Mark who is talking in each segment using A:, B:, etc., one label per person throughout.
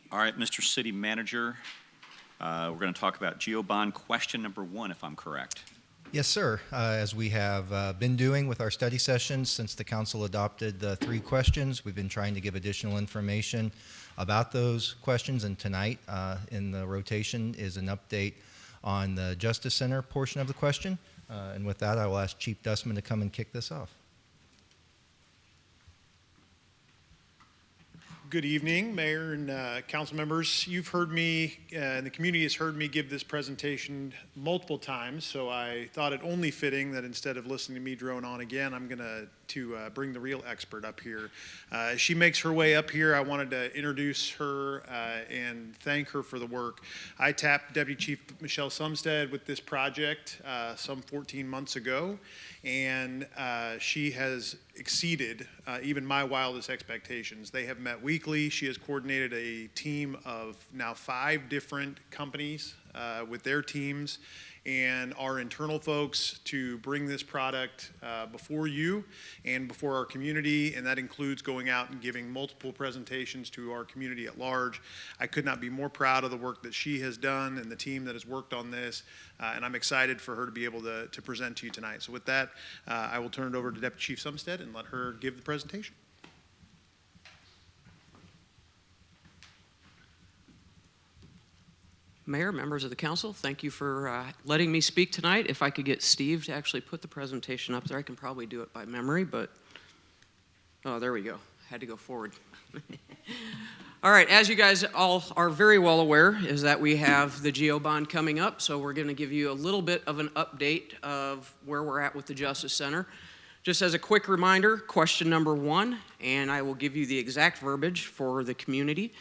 A: All right, Mr. City Manager, we're going to talk about IndeGO Bond question number 1, if I'm correct.
B: Yes, sir. As we have been doing with our study sessions since the council adopted the 3 questions, we've been trying to give additional information about those questions, and tonight in the rotation is an update on the Justice Center portion of the question. And with that, I will ask Chief Dustman to come and kick this off.
C: Good evening, Mayor and council members. You've heard me, and the community has heard me give this presentation multiple times, so I thought it only fitting that instead of listening to me drone on again, I'm going to bring the real expert up here. As she makes her way up here, I wanted to introduce her and thank her for the work. I tapped Deputy Chief Michelle Sumstad with this project some 14 months ago, and she has exceeded even my wildest expectations. They have met weekly. She has coordinated a team of now 5 different companies with their teams and our internal folks to bring this product before you and before our community, and that includes going out and giving multiple presentations to our community at large. I could not be more proud of the work that she has done and the team that has worked on this, and I'm excited for her to be able to present to you tonight. So with that, I will turn it over to Deputy Chief Sumstad and let her give the presentation.
D: Mayor, members of the council, thank you for letting me speak tonight. If I could get Steve to actually put the presentation up there, I can probably do it by memory, but, oh, there we go. Had to go forward. All right, as you guys all are very well aware, is that we have the IndeGO Bond coming up, so we're going to give you a little bit of an update of where we're at with the Justice Center. Just as a quick reminder, question number 1, and I will give you the exact verbiage for the community.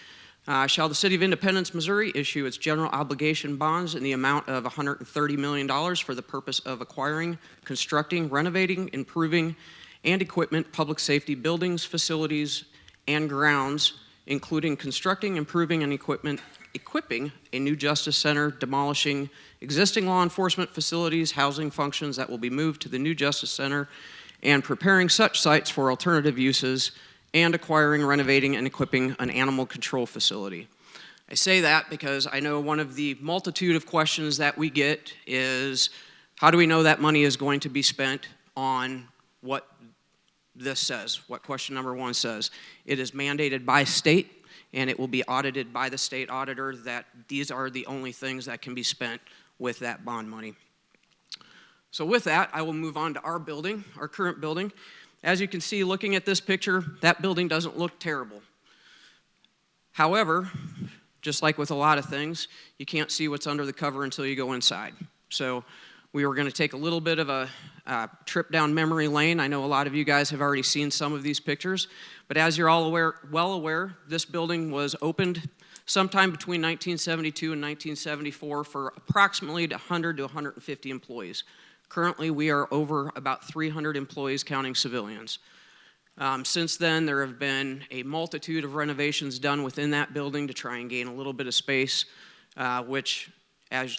D: Shall the City of Independence, Missouri issue its general obligation bonds in the amount of $130 million for the purpose of acquiring, constructing, renovating, improving, and equipment public safety buildings, facilities, and grounds, including constructing, improving, and equipping a new Justice Center, demolishing existing law enforcement facilities, housing functions that will be moved to the new Justice Center, and preparing such sites for alternative uses, and acquiring, renovating, and equipping an animal control facility. I say that because I know one of the multitude of questions that we get is, how do we know that money is going to be spent on what this says, what question number 1 says? It is mandated by state, and it will be audited by the state auditor that these are the only things that can be spent with that bond money. So with that, I will move on to our building, our current building. As you can see, looking at this picture, that building doesn't look terrible. However, just like with a lot of things, you can't see what's under the cover until you go inside. So we were going to take a little bit of a trip down memory lane. I know a lot of you guys have already seen some of these pictures, but as you're all well aware, this building was opened sometime between 1972 and 1974 for approximately 100 to 150 employees. Currently, we are over about 300 employees, counting civilians. Since then, there have been a multitude of renovations done within that building to try and gain a little bit of space, which,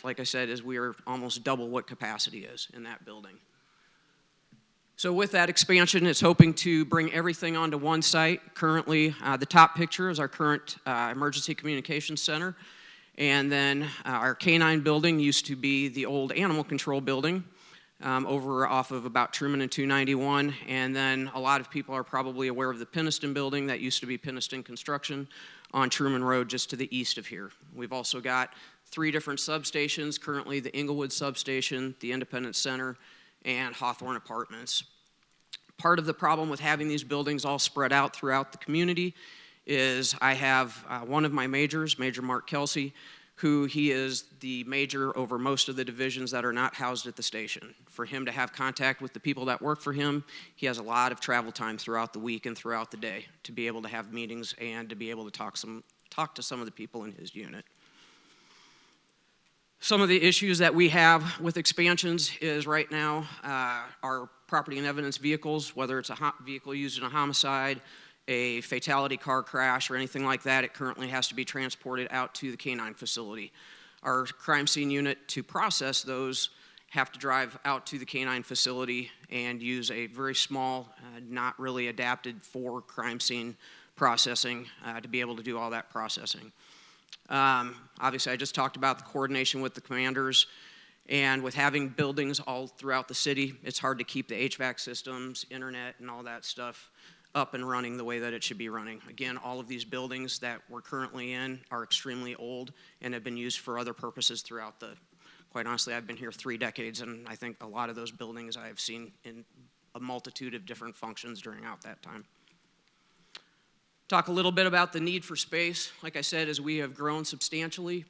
D: like I said, is we are almost double what capacity is in that building. So with that expansion, it's hoping to bring everything onto one site. Currently, the top picture is our current emergency communications center. And then our K-9 building used to be the old animal control building. Over off of about Truman and 291, and then a lot of people are probably aware of the Penniston building that used to be Penniston Construction on Truman Road just to the east of here. We've also got 3 different substations, currently the Inglewood substation, the Independence Center, and Hawthorne Apartments. Part of the problem with having these buildings all spread out throughout the community is I have one of my majors, Major Mark Kelsey, who he is the major over most of the divisions that are not housed at the station. For him to have contact with the people that work for him, he has a lot of travel time throughout the week and throughout the day to be able to have meetings and to be able to talk to some of the people in his unit. Some of the issues that we have with expansions is right now our property and evidence vehicles, whether it's a vehicle used in a homicide, a fatality car crash, or anything like that, it currently has to be transported out to the K-9 facility. Our crime scene unit, to process those, have to drive out to the K-9 facility and use a very small, not really adapted for crime scene processing to be able to do all that processing. Obviously, I just talked about the coordination with the commanders, and with having buildings all throughout the city, it's hard to keep the HVAC systems, internet, and all that stuff up and running the way that it should be running. Again, all of these buildings that we're currently in are extremely old and have been used for other purposes throughout the, quite honestly, I've been here 3 decades, and I think a lot of those buildings I have seen in a multitude of different functions during that time. Talk a little bit about the need for space. Like I said, as we have grown substantially,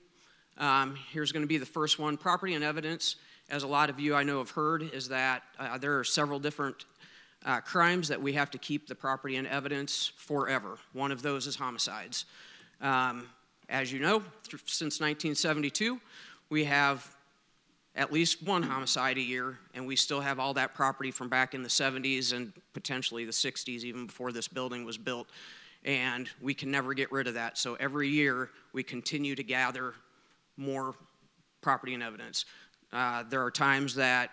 D: here's going to be the first one. Property and evidence, as a lot of you I know have heard, is that there are several different crimes that we have to keep the property and evidence forever. One of those is homicides. As you know, since 1972, we have at least one homicide a year, and we still have all that property from back in the 70s and potentially the 60s, even before this building was built. And we can never get rid of that. So every year, we continue to gather more property and evidence. There are times that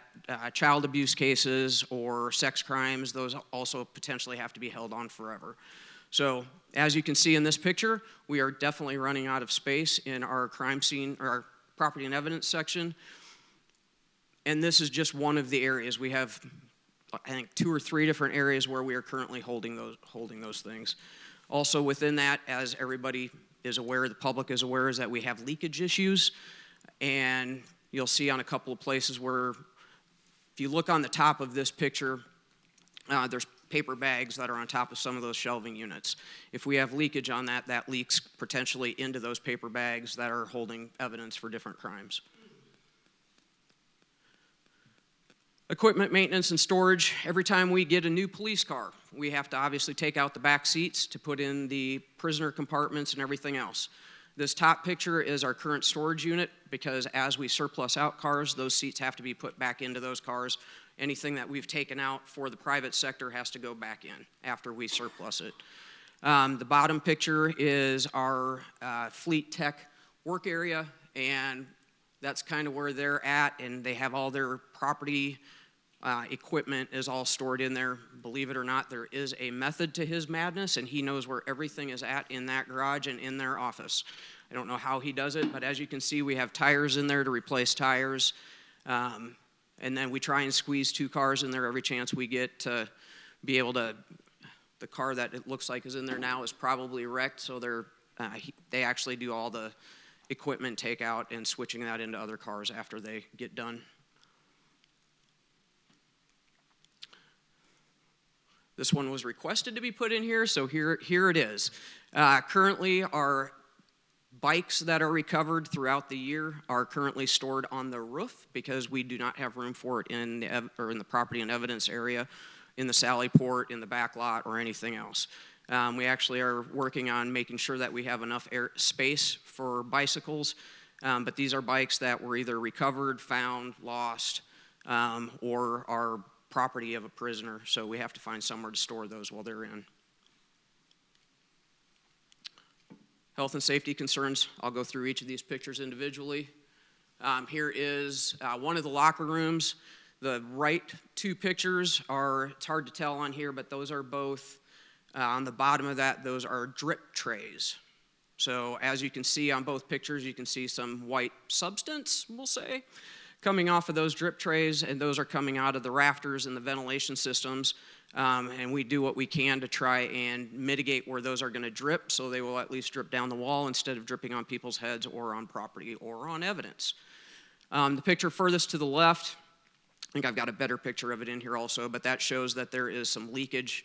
D: child abuse cases or sex crimes, those also potentially have to be held on forever. So as you can see in this picture, we are definitely running out of space in our crime scene, or our property and evidence section. And this is just one of the areas. We have, I think, 2 or 3 different areas where we are currently holding those things. Also within that, as everybody is aware, the public is aware, is that we have leakage issues. And you'll see on a couple of places where, if you look on the top of this picture, there's paper bags that are on top of some of those shelving units. If we have leakage on that, that leaks potentially into those paper bags that are holding evidence for different crimes. Equipment maintenance and storage. Every time we get a new police car, we have to obviously take out the back seats to put in the prisoner compartments and everything else. This top picture is our current storage unit, because as we surplus out cars, those seats have to be put back into those cars. Anything that we've taken out for the private sector has to go back in after we surplus it. The bottom picture is our fleet tech work area, and that's kind of where they're at, and they have all their property equipment is all stored in there. Believe it or not, there is a method to his madness, and he knows where everything is at in that garage and in their office. I don't know how he does it, but as you can see, we have tires in there to replace tires. And then we try and squeeze 2 cars in there every chance we get to be able to. The car that it looks like is in there now is probably wrecked, so they actually do all the equipment takeout and switching that into other cars after they get done. This one was requested to be put in here, so here it is. Currently, our bikes that are recovered throughout the year are currently stored on the roof because we do not have room for it in the property and evidence area, in the Sally Port, in the back lot, or anything else. We actually are working on making sure that we have enough space for bicycles, but these are bikes that were either recovered, found, lost, or are property of a prisoner, so we have to find somewhere to store those while they're in. Health and safety concerns. I'll go through each of these pictures individually. Here is one of the locker rooms. The right 2 pictures are, it's hard to tell on here, but those are both, on the bottom of that, those are drip trays. So as you can see on both pictures, you can see some white substance, we'll say, coming off of those drip trays, and those are coming out of the rafters and the ventilation systems. And we do what we can to try and mitigate where those are going to drip, so they will at least drip down the wall instead of dripping on people's heads or on property or on evidence. The picture furthest to the left, I think I've got a better picture of it in here also, but that shows that there is some leakage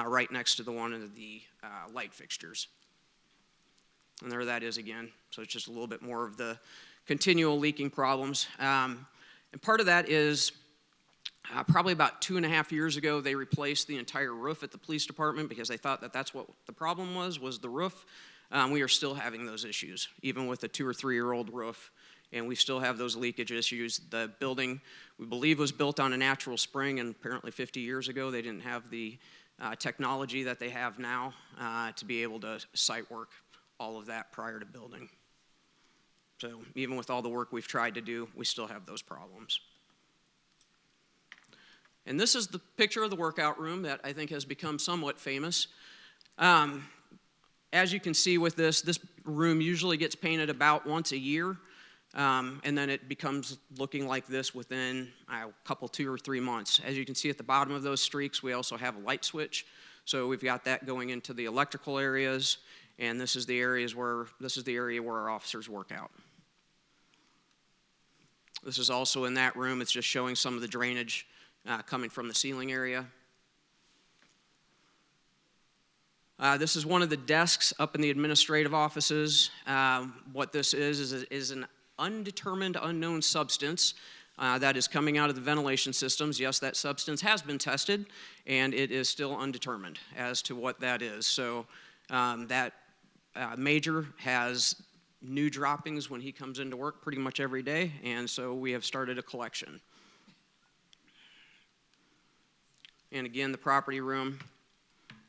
D: right next to the one of the light fixtures. And there that is again. So it's just a little bit more of the continual leaking problems. And part of that is probably about 2.5 years ago, they replaced the entire roof at the police department because they thought that that's what the problem was the roof. We are still having those issues, even with a 2 or 3 year old roof, and we still have those leakage issues. The building, we believe, was built on a natural spring, and apparently 50 years ago, they didn't have the technology that they have now to be able to site work all of that prior to building. So even with all the work we've tried to do, we still have those problems. And this is the picture of the workout room that I think has become somewhat famous. as you can see with this room usually gets painted about once a year, and then it becomes looking like this within a couple, 2 or 3 months. As you can see at the bottom of those streaks, we also have a light switch. So we've got that going into the electrical areas, and this is the area where our officers work out. This is also in that room. It's just showing some of the drainage coming from the ceiling area. This is one of the desks up in the administrative offices. What this is an undetermined, unknown substance that is coming out of the ventilation systems. Yes, that substance has been tested, and it is still undetermined as to what that is. So that major has new droppings when he comes into work pretty much every day, and so we have started a collection. And again, the property room.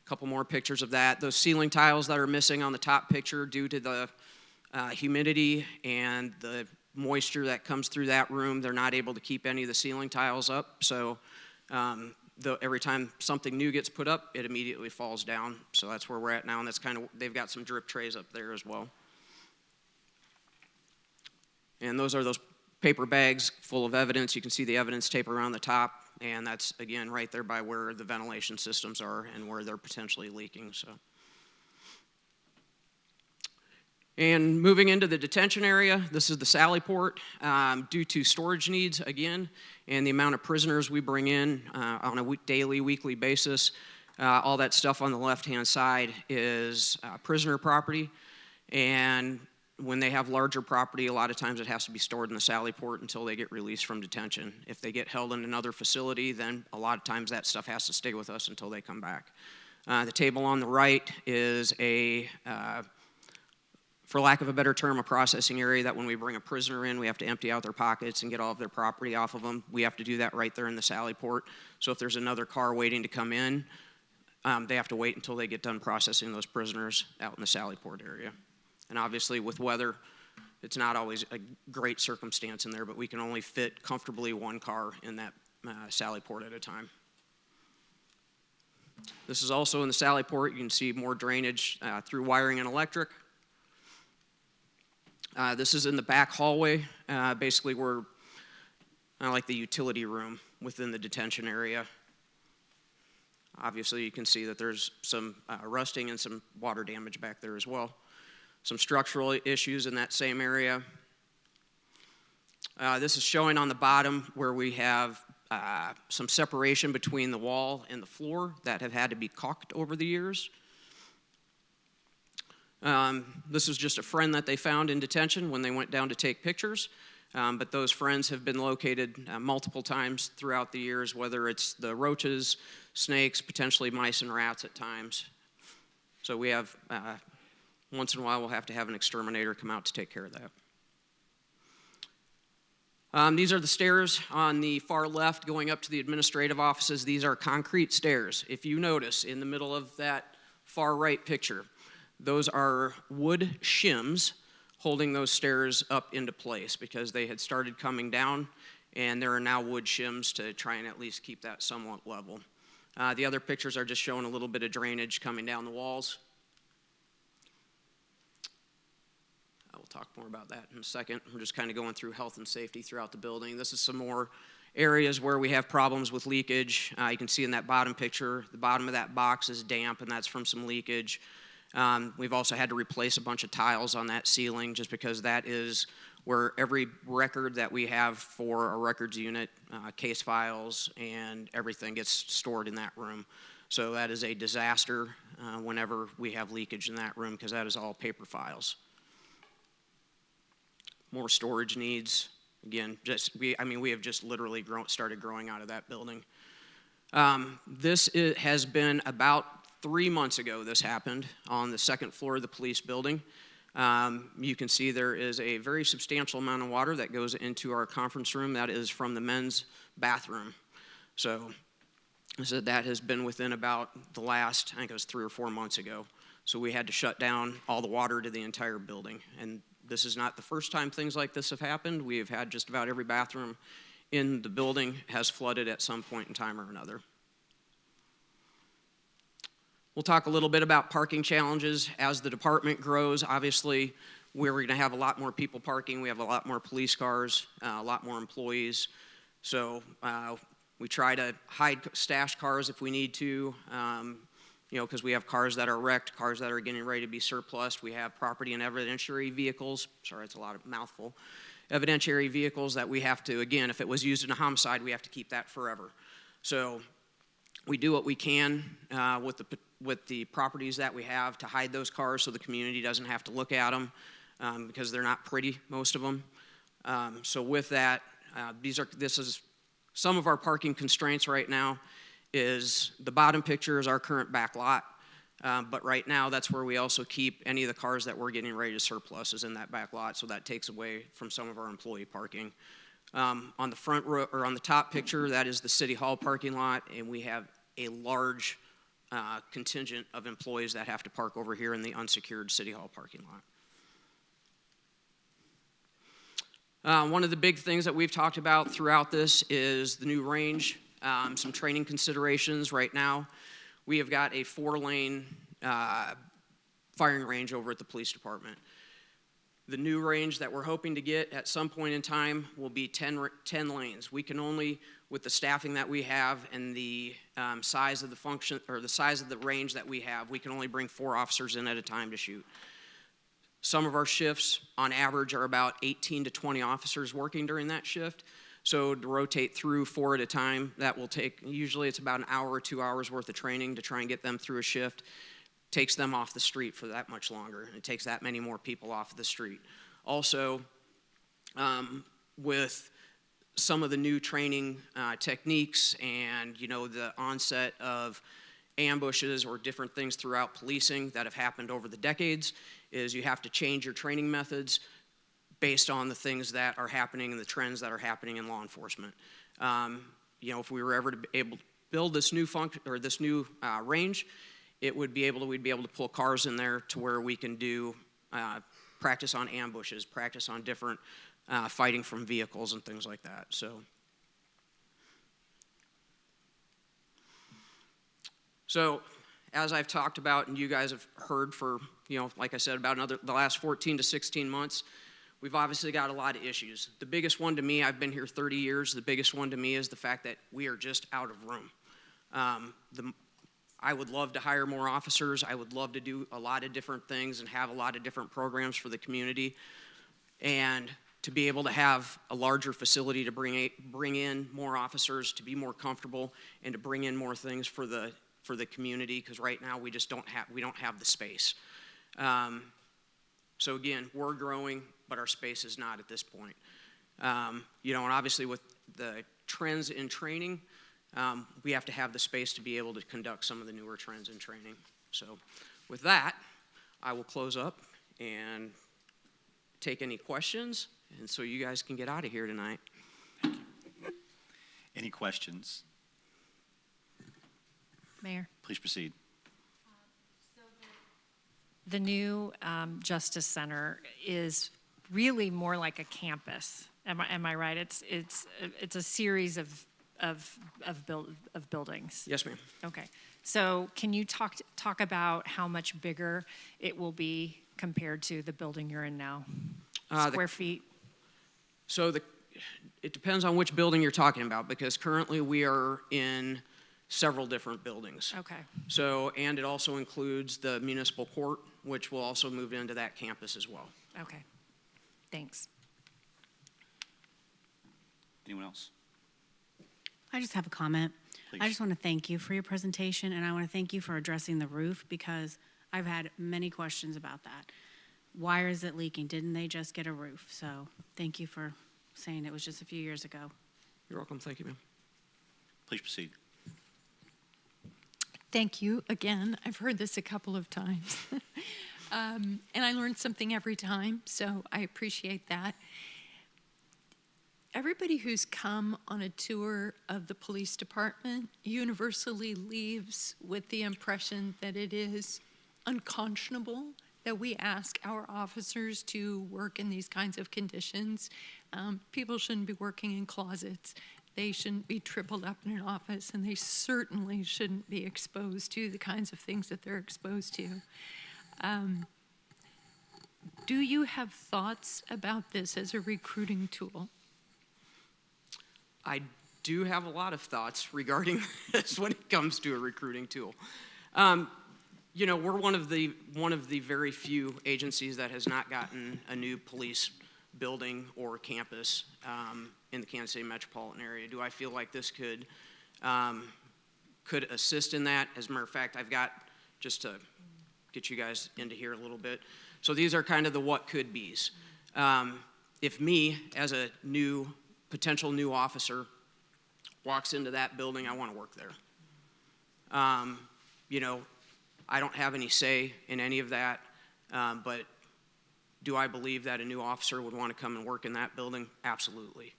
D: Couple more pictures of that. Those ceiling tiles that are missing on the top picture due to the humidity and the moisture that comes through that room, they're not able to keep any of the ceiling tiles up. So every time something new gets put up, it immediately falls down. So that's where we're at now, and that's kind of, they've got some drip trays up there as well. And those are those paper bags full of evidence. You can see the evidence tape around the top. And that's, again, right there by where the ventilation systems are and where they're potentially leaking. So, and moving into the detention area, this is the Sally Port. Due to storage needs, again, and the amount of prisoners we bring in on a daily, weekly basis, all that stuff on the left-hand side is prisoner property. And when they have larger property, a lot of times it has to be stored in the Sally Port until they get released from detention. If they get held in another facility, then a lot of times that stuff has to stay with us until they come back. The table on the right is for lack of a better term, a processing area that when we bring a prisoner in, we have to empty out their pockets and get all of their property off of them. We have to do that right there in the Sally Port. So if there's another car waiting to come in, they have to wait until they get done processing those prisoners out in the Sally Port area. And obviously with weather, it's not always a great circumstance in there, but we can only fit comfortably one car in that Sally Port at a time. This is also in the Sally Port. You can see more drainage through wiring and electric. This is in the back hallway. Basically, we're like the utility room within the detention area. Obviously, you can see that there's some rusting and some water damage back there as well. Some structural issues in that same area. This is showing on the bottom where we have some separation between the wall and the floor that have had to be caulked over the years. This is just a friend that they found in detention when they went down to take pictures. But those friends have been located multiple times throughout the years, whether it's the roaches, snakes, potentially mice and rats at times. So we have once in a while, we'll have to have an exterminator come out to take care of that. These are the stairs on the far left going up to the administrative offices. These are concrete stairs. If you notice in the middle of that far right picture, those are wood shims holding those stairs up into place because they had started coming down, and there are now wood shims to try and at least keep that somewhat level. The other pictures are just showing a little bit of drainage coming down the walls. We'll talk more about that in a second. We're just kind of going through health and safety throughout the building. This is some more areas where we have problems with leakage. You can see in that bottom picture, the bottom of that box is damp, and that's from some leakage. We've also had to replace a bunch of tiles on that ceiling just because that is where every record that we have for a records unit, case files, and everything gets stored in that room. So that is a disaster whenever we have leakage in that room because that is all paper files. More storage needs. Again, we have just literally started growing out of that building. This has been about 3 months ago this happened on the second floor of the police building. You can see there is a very substantial amount of water that goes into our conference room. That is from the men's bathroom. So that has been within about the last, I think it was 3 or 4 months ago. So we had to shut down all the water to the entire building. And this is not the first time things like this have happened. We have had just about every bathroom in the building has flooded at some point in time or another. We'll talk a little bit about parking challenges. As the department grows, obviously, we're going to have a lot more people parking. We have a lot more police cars, a lot more employees. So we try to hide stash cars if we need to, because we have cars that are wrecked, cars that are getting ready to be surplused. We have property and evidentiary vehicles. Sorry, it's a lot of mouthful. Evidentiary vehicles that we have to, again, if it was used in a homicide, we have to keep that forever. So we do what we can with the properties that we have to hide those cars so the community doesn't have to look at them because they're not pretty, most of them. So with that, this is some of our parking constraints right now. Is the bottom picture is our current back lot, but right now that's where we also keep any of the cars that we're getting ready to surplus is in that back lot, so that takes away from some of our employee parking. On the front row, or on the top picture, that is the City Hall parking lot, and we have a large contingent of employees that have to park over here in the unsecured City Hall parking lot. One of the big things that we've talked about throughout this is the new range, some training considerations. Right now, we have got a 4-lane firing range over at the police department. The new range that we're hoping to get at some point in time will be 10 lanes. We can only, with the staffing that we have and the size of the function, or the size of the range that we have, we can only bring 4 officers in at a time to shoot. Some of our shifts, on average, are about 18 to 20 officers working during that shift. So to rotate through 4 at a time, that will take, usually it's about an hour or 2 hours worth of training to try and get them through a shift. Takes them off the street for that much longer. It takes that many more people off the street. Also, with some of the new training techniques and, the onset of ambushes or different things throughout policing that have happened over the decades, is you have to change your training methods based on the things that are happening and the trends that are happening in law enforcement. If we were ever to be able to build this new function or this new range, we'd be able to pull cars in there to where we can do practice on ambushes, practice on different fighting from vehicles and things like that. So as I've talked about and you guys have heard for, like I said, about the last 14 to 16 months, we've obviously got a lot of issues. The biggest one to me, I've been here 30 years, the biggest one to me is the fact that we are just out of room. I would love to hire more officers. I would love to do a lot of different things and have a lot of different programs for the community. And to be able to have a larger facility to bring in more officers, to be more comfortable, and to bring in more things for the community, because right now we just don't have the space. So again, we're growing, but our space is not at this point. And obviously with the trends in training, we have to have the space to be able to conduct some of the newer trends in training. So with that, I will close up and take any questions, and so you guys can get out of here tonight.
A: Any questions?
E: Mayor.
A: Please proceed.
E: The new Justice Center is really more like a campus. Am I right? It's a series of buildings.
D: Yes, ma'am.
E: Okay. So can you talk about how much bigger it will be compared to the building you're in now? Square feet?
D: So it depends on which building you're talking about, because currently we are in several different buildings.
E: Okay.
D: So, and it also includes the municipal court, which will also move into that campus as well.
E: Okay. Thanks.
A: Anyone else?
F: I just have a comment.
A: Please.
F: I just want to thank you for your presentation, and I want to thank you for addressing the roof, because I've had many questions about that. Why is it leaking? Didn't they just get a roof? So thank you for saying it was just a few years ago.
D: You're welcome. Thank you, ma'am.
A: Please proceed.
G: Thank you again. I've heard this a couple of times. And I learn something every time, so I appreciate that. Everybody who's come on a tour of the police department universally leaves with the impression that it is unconscionable that we ask our officers to work in these kinds of conditions. People shouldn't be working in closets. They shouldn't be tripled up in an office, and they certainly shouldn't be exposed to the kinds of things that they're exposed to. Do you have thoughts about this as a recruiting tool?
D: I do have a lot of thoughts regarding this when it comes to a recruiting tool. You know, we're one of the very few agencies that has not gotten a new police building or campus in the Kansas City metropolitan area. Do I feel like this could assist in that? As a matter of fact, I've got, just to get you guys into here a little bit. So these are kind of the what could be's. If me, as a potential new officer, walks into that building, I want to work there. You know, I don't have any say in any of that, but do I believe that a new officer would want to come and work in that building? Absolutely.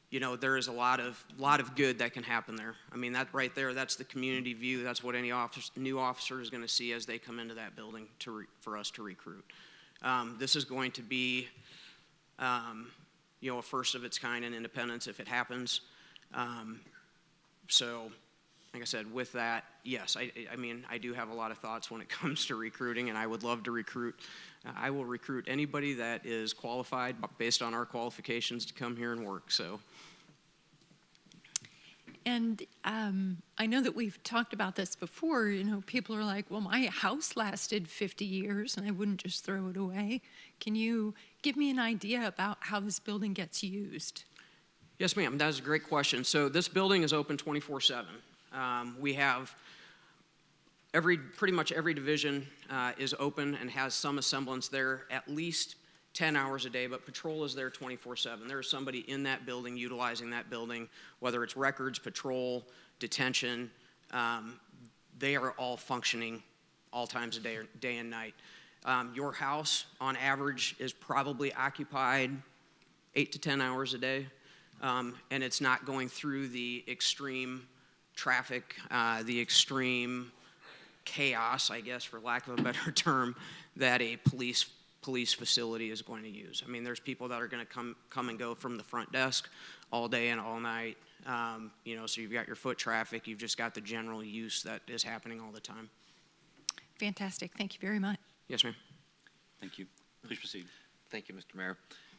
D: You know, there is a lot of good that can happen there. I mean, that right there, that's the community view. That's what any new officer is going to see as they come into that building for us to recruit. This is going to be, you know, a first of its kind in Independence if it happens. So, like I said, with that, yes, I mean, I do have a lot of thoughts when it comes to recruiting, and I would love to recruit. I will recruit anybody that is qualified based on our qualifications to come here and work, so.
G: And I know that we've talked about this before. You know, people are like, well, my house lasted 50 years and I wouldn't just throw it away. Can you give me an idea about how this building gets used?
D: Yes, ma'am, that is a great question. So this building is open 24/7. We have pretty much every division is open and has some semblance there at least 10 hours a day, but patrol is there 24/7. There is somebody in that building utilizing that building, whether it's records, patrol, detention. They are all functioning all times of day and night. Your house, on average, is probably occupied 8 to 10 hours a day, and it's not going through the extreme traffic, the extreme chaos, I guess, for lack of a better term, that a police facility is going to use. I mean, there's people that are going to come and go from the front desk all day and all night. You know, so you've got your foot traffic, you've just got the general use that is happening all the time.
G: Fantastic. Thank you very much.
D: Yes, ma'am.
A: Thank you. Please proceed.
H: Thank you, Mr. Mayor.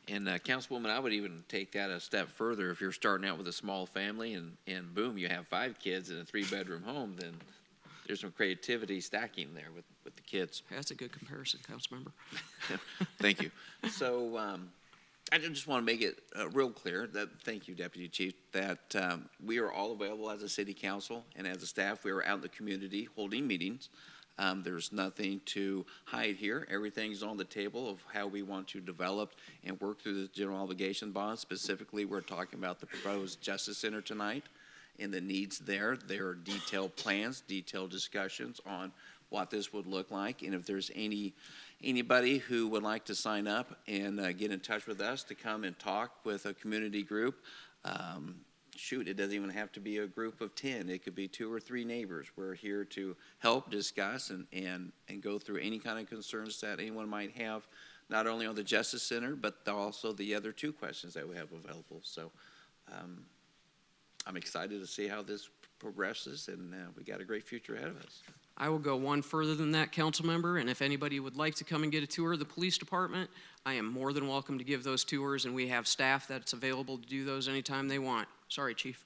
H: And Councilwoman, I would even take that a step further. If you're starting out with a small family and boom, you have 5 kids in a 3-bedroom home, then there's some creativity stacking there with the kids.
D: That's a good comparison, Councilmember.
H: Thank you. So I just want to make it real clear that, thank you, Deputy Chief, that we are all available as a city council and as a staff. We are out in the community holding meetings. There's nothing to hide here. Everything's on the table of how we want to develop and work through the general obligation bond. Specifically, we're talking about the proposed Justice Center tonight and the needs there. There are detailed plans, detailed discussions on what this would look like. And if there's anybody who would like to sign up and get in touch with us to come and talk with a community group, shoot, it doesn't even have to be a group of 10. It could be 2 or 3 neighbors. We're here to help discuss and go through any kind of concerns that anyone might have, not only on the Justice Center, but also the other 2 questions that we have available. So I'm excited to see how this progresses, and we got a great future ahead of us.
D: I will go one further than that, council member, and if anybody would like to come and get a tour of the police department, I am more than welcome to give those tours, and we have staff that's available to do those anytime they want. Sorry, Chief.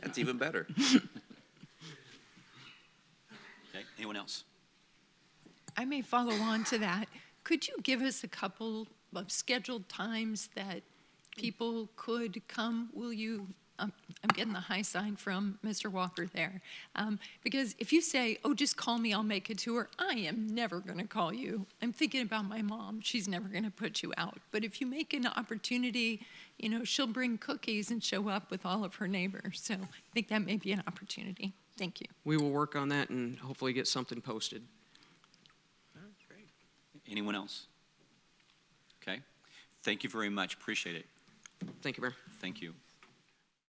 H: That's even better.
A: Okay, anyone else?
G: I may follow on to that. Could you give us a couple of scheduled times that people could come? Will you? I'm getting the high sign from Mr. Walker there. Because if you say, oh, just call me, I'll make a tour, I am never going to call you. I'm thinking about my mom. She's never going to put you out. But if you make an opportunity, you know, she'll bring cookies and show up with all of her neighbors. So I think that may be an opportunity. Thank you.
D: We will work on that and hopefully get something posted.
A: Great. Anyone else? Okay. Thank you very much. Appreciate it.
D: Thank you, Mayor.
A: Thank you.